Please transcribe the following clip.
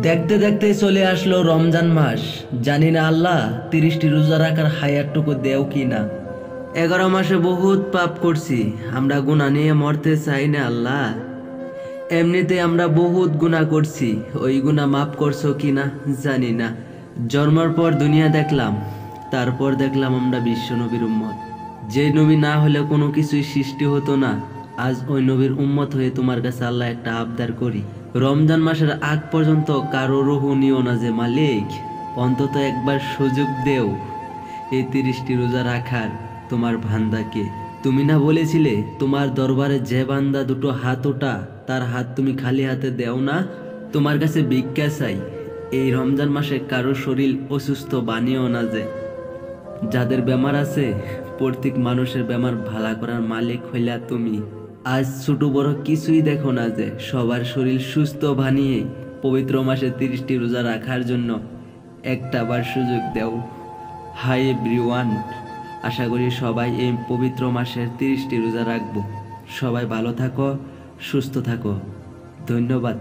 দেখতে দেখতে চলে আসলো রমজান মাস। জানি না আল্লাহ 30টি রোজা রাখার হায়াতটুকু দেও কি না। 11 মাসে বহুত পাপ করছি, আমরা গুনাহ নিয়ে মরতে চাই না আল্লাহ। এমনিতে আমরা বহুত গুনাহ করছি, ওই গুনাহ মাফ করছো কি না জানি না। জন্মের পর দুনিয়া দেখলাম, তারপর দেখলাম আমরা বিশ্ব নবীর উম্মত। যে নবী না হলে কোনো কিছুই সৃষ্টি হতো না। আজ ওই নবীর উম্মত হয়ে তোমার কাছে আল্লাহ একটা আবদার করি, রমজান মাসের আগ পর্যন্ত কারো রুহু নিও না যে মালিক। অন্তত একবার সুযোগ দেও এই 30টি রোজা রাখার তোমার বান্দাকে। তুমি না বলেছিলে তোমার দরবারে যে বান্দা দুটো হাত ওঠা তার হাত তুমি খালি হাতে দেও না? তোমার কাছে ভিক্ষা চাই, এই রমজান মাসে কারো শরীর অসুস্থ বানিও না যে। যাদের বেমার আছে প্রত্যেক মানুষের বেমার ভালা করার মালিক হইলা তুমি। আজ ছোট বড় কিছুই দেখো না যে, সবার শরীর সুস্থ বানিয়ে পবিত্র মাসে 30টি রোজা রাখার জন্য একটা বার সুযোগ দেও। হাই এভরিওয়ান, আশা করি সবাই এই পবিত্র মাসের 30টি রোজা রাখবো। সবাই ভালো থাকো, সুস্থ থাকো। ধন্যবাদ।